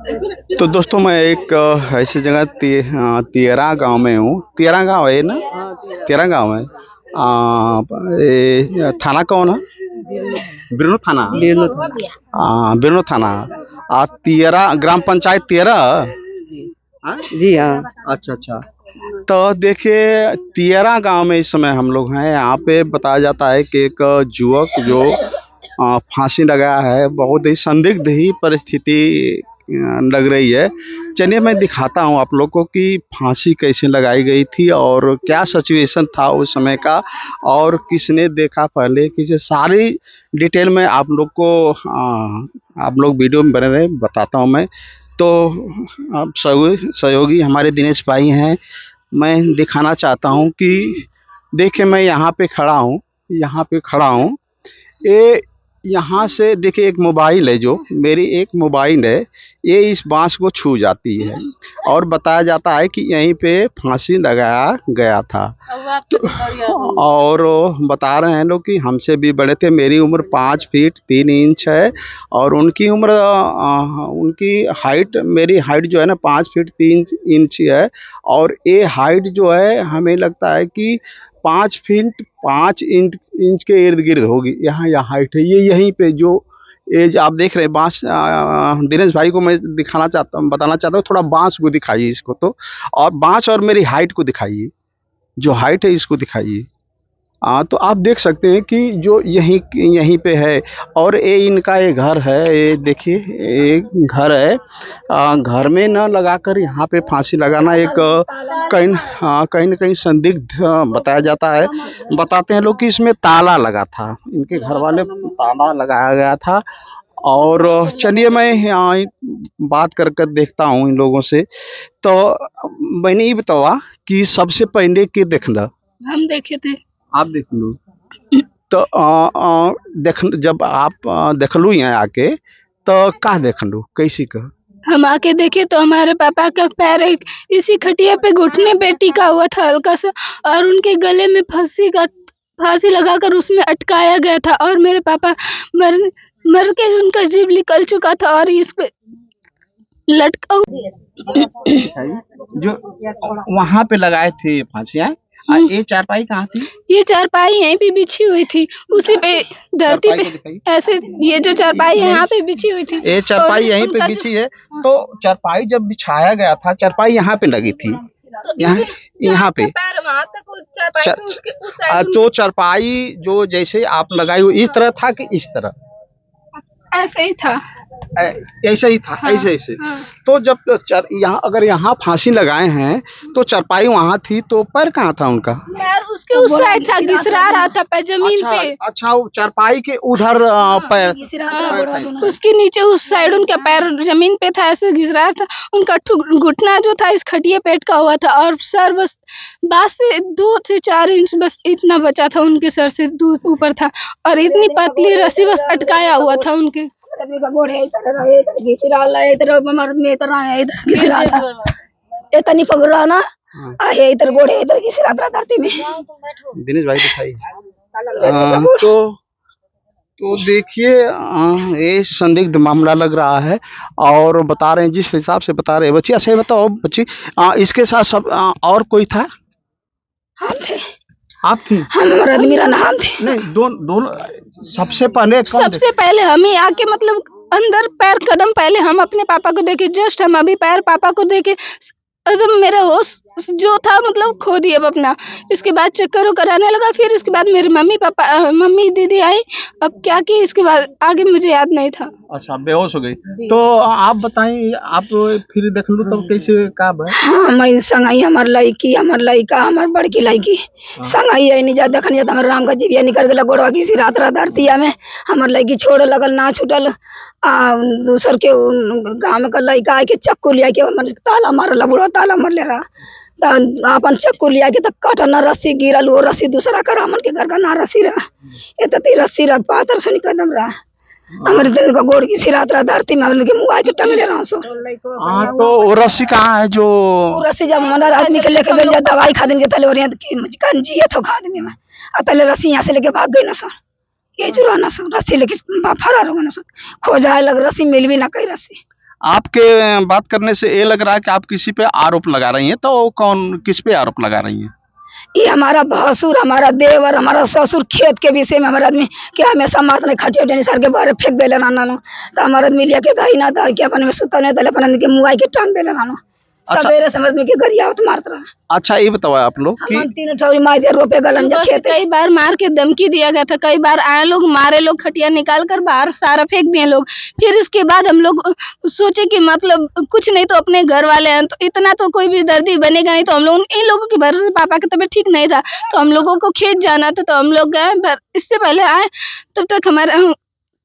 तो दोस्तों मैं एक ऐसी जगह तियरा गांव में हूँ। तियरा गांव है ना? तियरा गांव है। थाना कौन है? बिरनो थाना। बिरनो थाना। तियरा ग्राम पंचायत तियरा। हाँ? जी हाँ। अच्छा अच्छा। तो देखिए तियरा गांव में इस समय हम लोग हैं। यहाँ पे बताया जाता है कि एक युवक जो फांसी लगाया है। बहुत ही संदिग्ध ही परिस्थिति लग रही है। चलिए मैं दिखाता हूँ आप लोग को कि फांसी कैसे लगाई गई थी और क्या सिचुएशन था उस समय का, और किसने देखा पहले, किसे सारी डिटेल में आप लोग को आप लोग वीडियो में बने रहे बताता हूँ मैं। तो अब सहयोगी हमारे दिनेश भाई हैं। मैं दिखाना चाहता हूँ कि देखिए मैं यहाँ पे खड़ा हूँ। ये यहाँ से देखिए एक मोबाइल है, जो मेरी एक मोबाइल है, ये इस बांस को छू जाती है और बताया जाता है कि यहीं पे फांसी लगाया गया था। तो और बता रहे हैं लोग कि हमसे भी बड़े थे। मेरी उम्र 5 फीट 3 इंच है और उनकी उम्र उनकी हाइट, मेरी हाइट जो है ना 5 फीट 3 इंच है। और ये हाइट जो है हमें लगता है कि 5 फीट 5 इंच के इर्द गिर्द होगी। यहाँ यह हाइट है, ये यहीं पे जो एज आप देख रहे हैं बांस। दिनेश भाई को मैं बताना चाहता हूँ, थोड़ा बांस को दिखाइए इसको तो, और बांस और मेरी हाइट को दिखाइए, जो हाइट है इसको दिखाइए। तो आप देख सकते हैं कि जो यहीं यहीं पे है। और ये इनका ये घर है, ये देखिए ये घर है। घर में न लगाकर यहाँ पे फांसी लगाना एक कहीं न कहीं संदिग्ध बताया जाता है। बताते हैं लोग कि इसमें ताला लगा था, इनके घर वाले ताला लगाया गया था। और चलिए मैं यहाँ बात कर कर देखता हूँ इन लोगों से। तो मैंने ये बतावा कि सबसे पहले के देखना हम देखे थे। आप देख लो। तो देख जब आप देख लू यहाँ आके तो का देख लू कैसी का? हम आके देखे तो हमारे पापा का पैर इसी खटिया पे घुटने पे टिका हुआ था हल्का सा, और उनके गले में फांसी लगाकर उसमें अटकाया गया था, और मेरे पापा मर के उनका जीव निकल चुका था और इस पे लटका जो वहां पे लगाए थे फांसियां। ये चारपाई कहाँ थी? ये चारपाई यहीं पे बिछी हुई थी, उसी पे धरती पे ऐसे। ये जो चारपाई यहाँ पे बिछी हुई थी, ये चारपाई यहीं पे बिछी है। तो चारपाई जब बिछाया गया था, चारपाई यहाँ पे लगी थी, यहाँ पे पैर वहां तक तो चारपाई जो जैसे आप लगाई हुई इस तरह था कि इस तरह? ऐसे ही था। ऐसे ही था। हाँ, ऐसे हाँ। तो जब यहाँ अगर यहाँ फांसी लगाए हैं तो चारपाई वहाँ थी, तो पैर कहाँ था उनका? पैर उसके उस साइड था, घिसरा रहा था पैर जमीन पे। अच्छा वो चारपाई के उधर पैर उसके नीचे उस साइड उनका पैर जमीन पे था, ऐसे घिसरा था। उनका घुटना जो था इस खटिया पे अटका हुआ था, और सर बस 2 से 4 इंच बस इतना बचा था उनके सर से ऊपर था, और इतनी पतली रस्सी बस अटकाया हुआ था उनके। दिनेश भाई दिखाई। तो देखिए ये संदिग्ध मामला लग रहा है। और बता रहे हैं जिस हिसाब से बता रहे हैं बच्ची। अच्छा बताओ बच्ची, इसके साथ सब और कोई था? हम थे। आप थी? हमारा आदमी का नाम थे। नहीं दोनों सबसे पहले हम ही आके मतलब अंदर पैर कदम पहले हम अपने पापा को देखे, जस्ट हम अभी पैर पापा को देखे, एकदम मेरा होश जो था मतलब खो दिया अपना। इसके बाद चक्कर कराने लगा, फिर इसके बाद मेरे मम्मी दीदी आई, अब क्या की इसके बाद आगे मुझे याद नहीं था। अच्छा बेहोश हो गई। तो आप बताएं, आप फिर देख लो तब कैसे का? हाँ, मैं संगाई हमार लड़की हमार लड़का हमार बड़की लड़की संगाई है नहीं जा देखनी जाता। हमारे राम का जीविया निकल गया गोड़वा की रात धरतिया में। हमार लड़की छोड़ लगल ना छूटल। दूसर के गाँव में का लड़का आके चक्कू लिया के ताला मारल, बुढ़ा ताला मार ले रहा। अपन चक्कू लिया के कटना रस्सी गिरल, वो रस्सी दूसरा का रामन के घर का ना रस्सी रहा, ये तो रस्सी रहा पातर से निकदम रहा। हमारे दिन का गोड़ की सिरात रहा धरती में, हम लोग मुआ के टंगले रहा सो। तो वो रस्सी कहाँ है? जो रस्सी जब हमारा आदमी के लेके गए दवाई खा दिन के तले और जिया थो आदमी में तले रस्सी यहाँ से लेके भाग गई ना सर। ये जो रहना सर रस्सी लेके फरार हो गए ना सर, खो जाए लग रस्सी मिल भी ना कही रस्सी। आपके बात करने से ये लग रहा है कि आप किसी पे आरोप लगा रही हैं, तो कौन किस पे आरोप लगा रही हैं? ये हमारा भसुर, हमारा देवर, हमारा ससुर खेत के विषय में हमारा आदमी के हमेशा मारत नहीं, खटिया उटिया निसार के बाहर फेंक देले नानो। तो हमारा आदमी लेके दही ना दही के अपन में सुता नहीं दले, अपन आदमी के मुआई के टांग देले नानो। अच्छा। सवेरे समझ में के गरियावत मारत रहा। अच्छा ये बताओ आप लोग कि हम 3 ठौरी मार दिया, रोपे गलन जा बस खेत। कई बार मार के धमकी दिया गया था, कई बार आए लोग मारे, लोग खटिया निकाल कर बाहर सारा फेंक दिए लोग। फिर इसके बाद हम लोग सोचे कि मतलब कुछ नहीं तो अपने घर वाले हैं, तो इतना तो कोई भी दर्दी बनेगा नहीं, तो हम लोग इन लोगों के भरोसे, पापा की तबीयत ठीक नहीं था तो हम लोगों को खेत जाना था, तो हम लोग गए। पर इससे पहले आए तब तक हमारे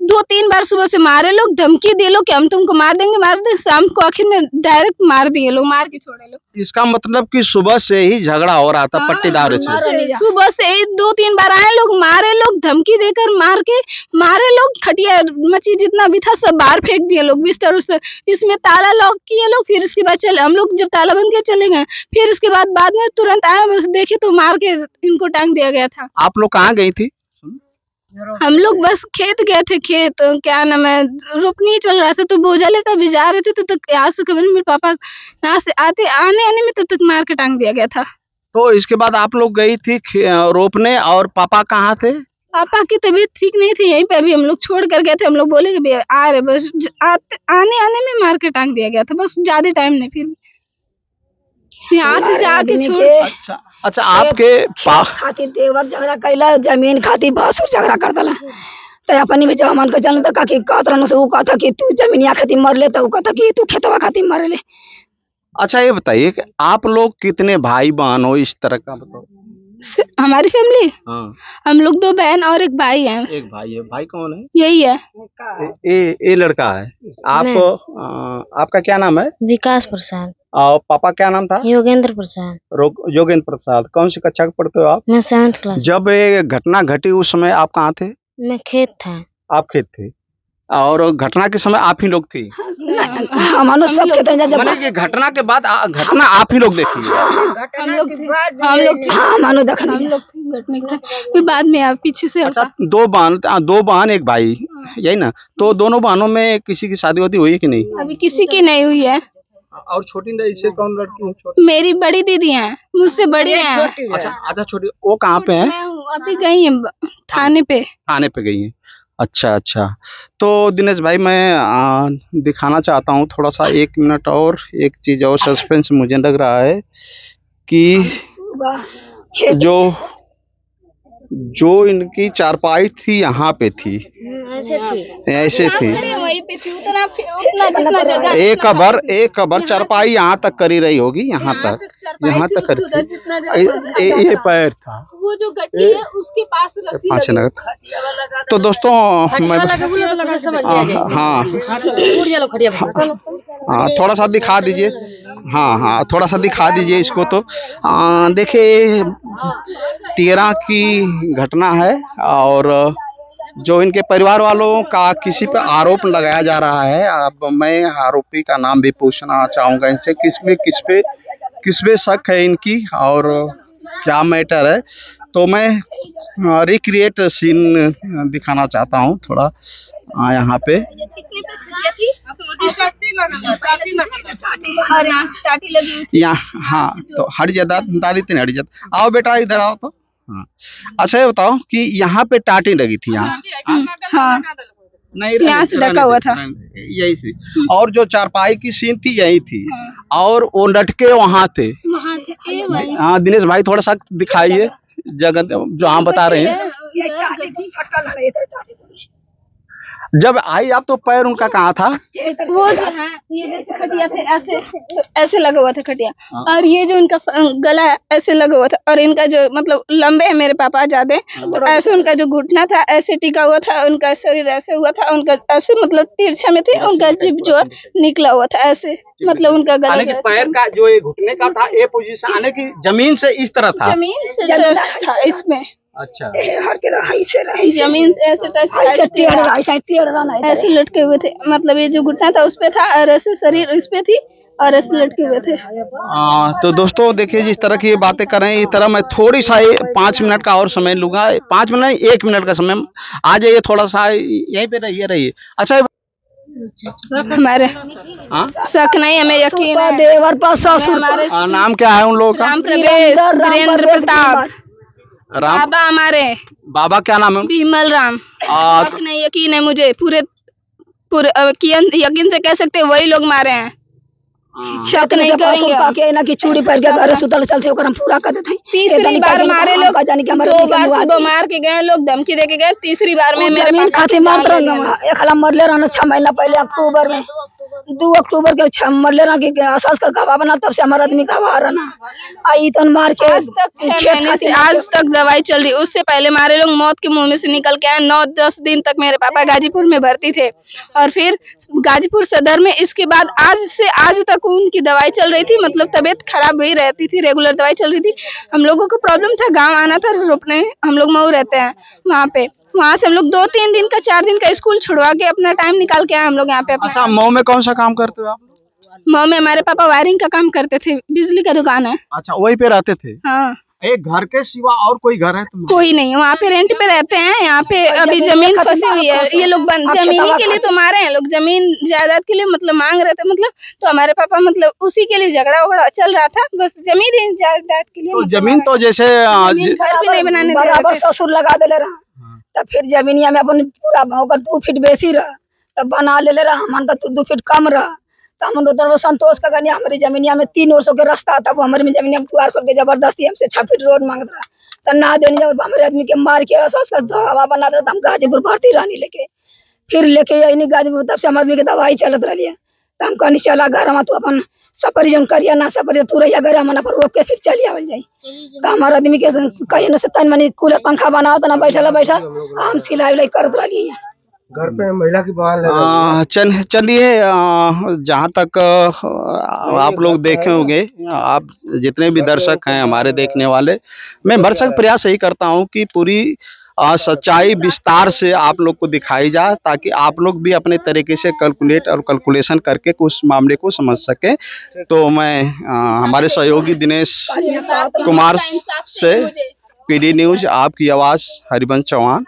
2-3 बार सुबह से मारे लोग, धमकी दिए लोग कि हम तुमको मार देंगे। शाम को आखिर में डायरेक्ट मार दिए लोग, मार के छोड़े लोग। इसका मतलब कि सुबह से ही झगड़ा हो रहा था पट्टीदार से। सुबह से ही 2-3 बार आए लोग, मारे लोग, धमकी देकर मारे लोग, खटिया मची जितना भी था सब बाहर फेंक दिए लोग, बिस्तर उस्तर। इसमें ताला लॉक किए लोग। फिर इसके बाद चले हम लोग, जब ताला बंद किया चले गए। फिर इसके बाद में तुरंत आए, बस देखे तो मार के इनको टांग दिया गया था। आप लोग कहाँ गई थी? हम लोग बस खेत गए थे, खेत क्या नाम है, रोपनी चल रहा था, तो बोझा लेकर भी जा रहे थे, तो यहाँ से कभी मेरे पापा यहाँ से आने में तब तक मार के टांग दिया गया था। तो इसके बाद आप लोग गई थी रोपने, और पापा कहाँ थे? पापा की तबीयत ठीक नहीं थी, यहीं पे अभी हम लोग छोड़ कर गए थे। हम लोग बोले कि आ रहे, बस आने में मार के टांग दिया गया था, बस ज्यादा टाइम नहीं। फिर यहाँ से जाके छोड़। अच्छा अच्छा, आपके खातिर देवर झगड़ा कैला, जमीन खातिर भसुर झगड़ा कर दला। तो अपनी में जब मन के चल तो काकी कहत से वो कहता कि तू जमीनिया खातिर मर ले, तो वो कहता कि तू खेतवा खातिर मर ले। अच्छा ये बताइए कि आप लोग कितने भाई बहन हो, इस तरह का बताओ। हमारी फैमिली, हाँ। हम लोग 2 बहन और 1 भाई हैं। एक भाई है। भाई कौन है? यही है, ये लड़का है। आपका क्या नाम है? विकास प्रसाद। और पापा क्या नाम था? योगेंद्र प्रसाद। योगेंद्र प्रसाद। कौन सी कक्षा में पढ़ते हो आप? मैं 7th क्लास। जब ये घटना घटी उस समय आप कहाँ थे? मैं खेत था। आप खेत थे, और घटना के समय आप ही लोग थी? हम सब खेत जब माने कि घटना के बाद घटना आप ही लोग देखी? हम लोग थे घटने के टाइम, फिर बाद में आप पीछे से। अच्छा, 2 बहन 1 भाई, यही ना? तो दोनों बहनों में किसी की शादी वादी हुई है कि नहीं? अभी किसी की नहीं हुई है। और छोटी इससे कौन लड़की है? छोटी मेरी बड़ी दीदी हैं, मुझसे बड़ी हैं। अच्छा छोटी, वो कहाँ पे है? मैं हूँ, अभी गई है थाने पे। थाने पे गई है। अच्छा अच्छा, तो दिनेश भाई मैं दिखाना चाहता हूँ थोड़ा सा, 1 मिनट और, एक चीज और सस्पेंस मुझे लग रहा है कि जो इनकी चारपाई थी यहाँ पे थी, ऐसे थी। वहीं पे थी, उतना जितना जगह, एक कबर चारपाई यहाँ तक करी रही होगी, यहाँ तक करी थी। ये पैर था, वो जो गट्टी है उसके पास रस्सी लगा था। तो दोस्तों मैं हाँ थोड़ा सा दिखा दीजिए। हाँ थोड़ा सा दिखा दीजिए इसको। तो देखिए 13 की घटना है, और जो इनके परिवार वालों का किसी पे आरोप लगाया जा रहा है। अब मैं आरोपी का नाम भी पूछना चाहूँगा इनसे, किस पे शक है इनकी और क्या मैटर है। तो मैं रिक्रिएट सीन दिखाना चाहता हूँ थोड़ा यहाँ पे। यहाँ हाँ, तो हट जा दादी, तीन हट जा, आओ बेटा इधर आओ। तो हाँ, अच्छा ये बताओ कि यहाँ पे टाटी लगी थी यहाँ से? हाँ, नहीं, यहाँ से ढका हुआ था, यही से। और जो चारपाई की सीन थी यही थी, और वो लटके वहाँ थे। हाँ दिनेश भाई थोड़ा सा दिखाइए जगह जो हम बता रहे हैं। जब आई आप तो पैर उनका कहाँ था? वो जो है ये जैसे खटिया थे ऐसे, तो ऐसे लगा हुआ था खटिया, और ये जो इनका गला है ऐसे लगा हुआ था, और इनका जो मतलब लंबे है मेरे पापा ज्यादा, तो ऐसे उनका जो घुटना था ऐसे टिका हुआ था, उनका शरीर ऐसे हुआ था, उनका ऐसे मतलब तिरछा में थे, उनका जिभ जो निकला हुआ था ऐसे, मतलब उनका गला जो पैर का जो घुटने का था ये पोजीशन आने की जमीन से इस तरह था, जमीन से टच था इसमें। अच्छा, जमीन से ऐसे लटके हुए थे, मतलब ये जो घुटना था उस पे था, और ऐसे शरीर इस पे थी, और ऐसे लटके हुए थे। तो दोस्तों देखिए जिस तरह की ये बातें कर रहे हैं, इस तरह मैं थोड़ी सा 5 मिनट का और समय लूंगा। 5 मिनट 1 मिनट का समय। आ जाइए थोड़ा सा, यहीं पे रहिए। अच्छा हमारे हाँ? शक नहीं, हमें यकीन का है। देवर पर ससुर हमारे नाम क्या है उन लोगों का? राम प्रवेश, वीरेंद्र प्रताप, राम बाबा हमारे बाबा क्या नाम है? बिमल राम। आ, शक नहीं, यकीन है मुझे, पूरे पूरे यकीन से कह सकते हैं वही लोग मारे हैं। शक नहीं करेंगे हम। के ना कि चूड़ी पहन के घर सुतल चलते ओकर हम पूरा कर देते हैं। तीसरी बार मारे लोग, जाने के हमारे 2 बार सुबह मार के गए लोग, धमकी दे के गए, तीसरी बार में मेरे जमीन पापा खाते की मारत जान ले रहना लिया। एक हला मरले रहना 6 महीना पहले अक्टूबर में 2 अक्टूबर के मरले रहा कि असस का गवाह बना, तब से हमारा आदमी गवाह रहना आई तो मार के आज तक 6 महीने से आज तक दवाई चल रही। उससे पहले मारे लोग मौत के मुंह में से निकल के आए। 9-10 दिन तक मेरे पापा गाजीपुर में भर्ती थे और फिर गाजीपुर सदर में। इसके बाद आज से आज तक उनकी दवाई चल रही थी, मतलब तबीयत खराब हुई रहती थी, रेगुलर दवाई चल रही थी। हम लोगों को प्रॉब्लम था, गाँव आना था रोपने, हम लोग मऊ रहते हैं वहाँ पे। वहाँ से हम लोग 2-3 दिन का 4 दिन का स्कूल छुड़वा के अपना टाइम निकाल के आए हम लोग यहाँ पे। अच्छा, मऊ में कौन सा काम करते हो आप? मऊ में हमारे पापा वायरिंग का काम करते थे, बिजली का दुकान है। अच्छा, वहीं पे रहते थे? हाँ, एक घर के सिवा और कोई घर है तुम्हारा? कोई नहीं, वहाँ पे रेंट पे रहते हैं। यहाँ पे अभी जमीन फंसी हुई है, ये लोग जमीन ही के लिए तो मारे हैं लोग, जमीन जायदाद के लिए मतलब मांग रहे थे, मतलब तो हमारे पापा मतलब उसी के लिए झगड़ा वगड़ा चल रहा था, बस जमीन जायदाद के लिए। तो मतलब जमीन तो जैसे घर भी नहीं बनाने दे रहे बराबर थे। ससुर लगा देले रहा तब फिर जमीनिया में अपन पूरा ओकर 2 फीट बेसी रहा तब बना लेले रहा हमन का 2 फीट कम रहा। तो हम उधर संतोष का गनिया हमारी जमीनिया में 3 वर्षों के रास्ता था, वो हमारी जमीनिया में तुआर करके जबरदस्ती हमसे 6 फीट रोड मांग रहा तो ना देने जब हमारे आदमी के मार के असस का दवा बना देता। हम गाजीपुर भर्ती रहनी लेके फिर लेके आई गाजीपुर, तब से हमारे आदमी की दवाई चलत रही है। तो हम कहनी चला घर में तू अपन सपरी जम करिया ना सपरी तू रहिया घर मन पर रोक के फिर चली आवल जाई। तो हमारे आदमी के कहीं न से तन मनी कूलर पंखा बनाओ तो ना बैठल हम सिलाई उलाई करत रही है। घर पे महिला की बहाल चलिए, जहाँ तक आप लोग देखे होंगे, आप जितने भी दर्शक हैं हमारे देखने वाले, मैं भरसक प्रयास यही करता हूँ कि पूरी सच्चाई विस्तार से आप लोग को दिखाई जाए, ताकि आप लोग भी अपने तरीके से कैलकुलेट और कैलकुलेशन करके उस मामले को समझ सकें। तो मैं हमारे सहयोगी दिनेश कुमार से, PD न्यूज़, आपकी आवाज़, हरिवंश चौहान।